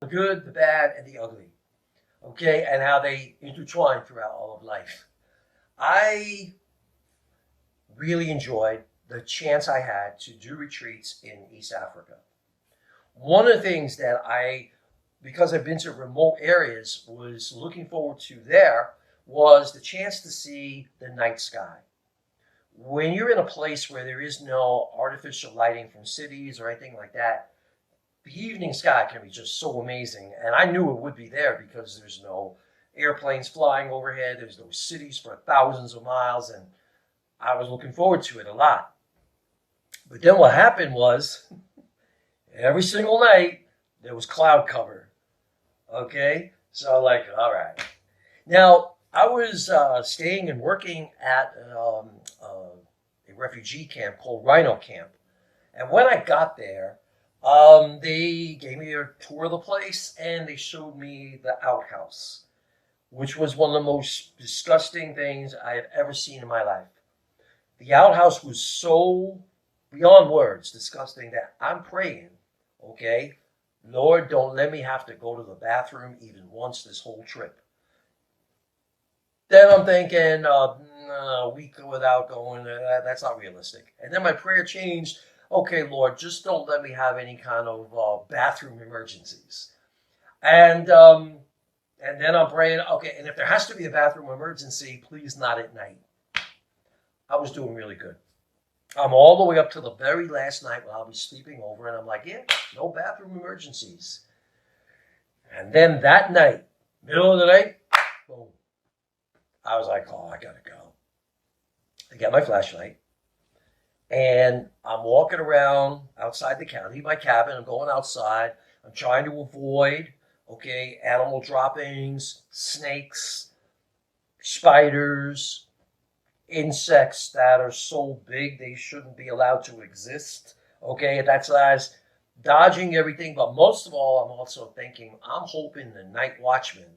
the good, the bad, and the ugly. Okay, and how they intertwine throughout all of life. I really enjoyed the chance I had to do retreats in East Africa. One of the things that because I've been to remote areas, was looking forward to there was the chance to see the night sky. When you're in a place where there is no artificial lighting from cities or anything like that, the evening sky can be just so amazing. And I knew it would be there because there's no airplanes flying overhead, there's no cities for thousands of miles, and I was looking forward to it a lot. But then what happened was, every single night, there was cloud cover. Okay? So, like, all right. Now, I was staying and working at a refugee camp called Rhino Camp. And when I got there, they gave me a tour of the place and they showed me the outhouse, which was one of the most disgusting things I have ever seen in my life. The outhouse was so beyond words disgusting that I'm praying, okay, Lord, don't let me have to go to the bathroom even once this whole trip. Then I'm thinking, a week without going, that's not realistic. And then my prayer changed. Okay, Lord, just don't let me have any kind of bathroom emergencies. And then I'm praying, okay, and if there has to be a bathroom emergency, please not at night. I was doing really good. I'm all the way up to the very last night when I'll be sleeping over, and I'm like, yeah, no bathroom emergencies. And then that night, middle of the night, boom. I was like, oh, I gotta go. I get my flashlight, and I'm walking around outside the county, my cabin. I'm going outside. I'm trying to avoid, okay, animal droppings, snakes, spiders, insects that are so big they shouldn't be allowed to exist, okay, at that size. Dodging everything, but most of all, I'm also thinking, I'm hoping the night watchman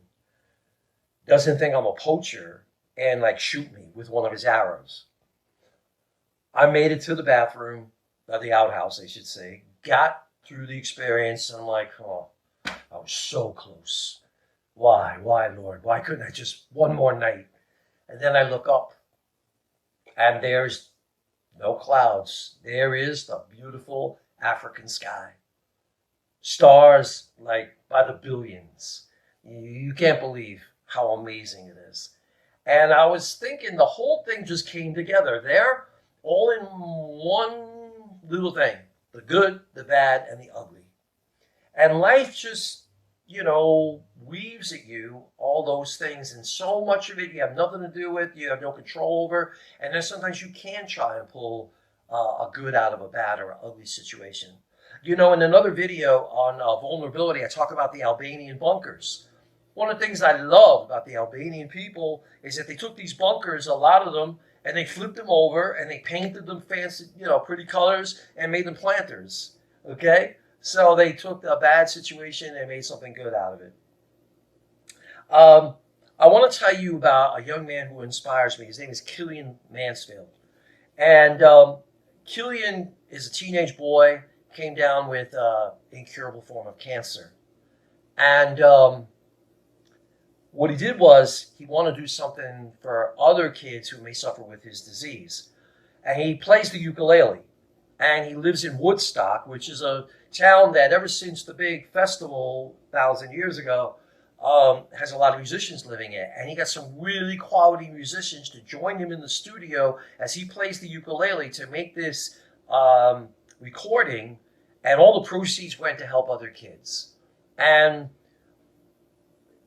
doesn't think I'm a poacher and like shoot me with one of his arrows. I made it to the bathroom, the outhouse, I should say, got through the experience, and I'm like, oh, I was so close. Why, Lord? Why couldn't I just one more night? And then I look up, and there's no clouds. There is the beautiful African sky. Stars like by the billions. You can't believe how amazing it is. And I was thinking the whole thing just came together there, all in one little thing. The good, the bad, and the ugly. And life just, weaves at you all those things. And so much of it you have nothing to do with, you have no control over. And then sometimes you can try and pull a good out of a bad or an ugly situation. In another video on vulnerability, I talk about the Albanian bunkers. One of the things I love about the Albanian people is that they took these bunkers, a lot of them, and they flipped them over and they painted them fancy, pretty colors and made them planters. Okay? So they took a bad situation and made something good out of it. I want to tell you about a young man who inspires me. His name is Killian Mansfield. And Killian is a teenage boy, came down with an incurable form of cancer. And what he did was he wanted to do something for other kids who may suffer with his disease. And he plays the ukulele. And he lives in Woodstock, which is a town that ever since the big festival 1,000 years ago has a lot of musicians living in. And he got some really quality musicians to join him in the studio as he plays the ukulele to make this recording. And all the proceeds went to help other kids. And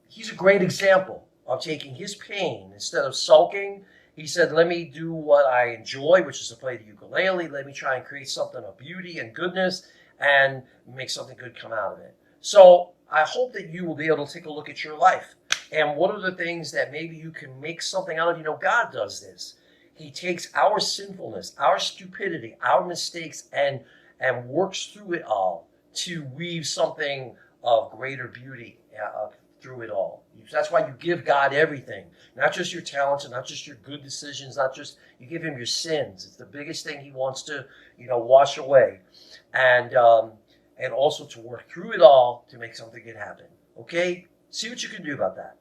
he's a great example of taking his pain, instead of sulking, he said, let me do what I enjoy, which is to play the ukulele. Let me try and create something of beauty and goodness and make something good come out of it. So I hope that you will be able to take a look at your life. And what are the things that maybe you can make something out of? God does this. He takes our sinfulness, our stupidity, our mistakes, and works through it all to weave something of greater beauty through it all. That's why you give God everything, not just your talents and not just your good decisions, not just, you give him your sins. It's the biggest thing he wants to, wash away. And and also to work through it all to make something good happen. Okay? See what you can do about that.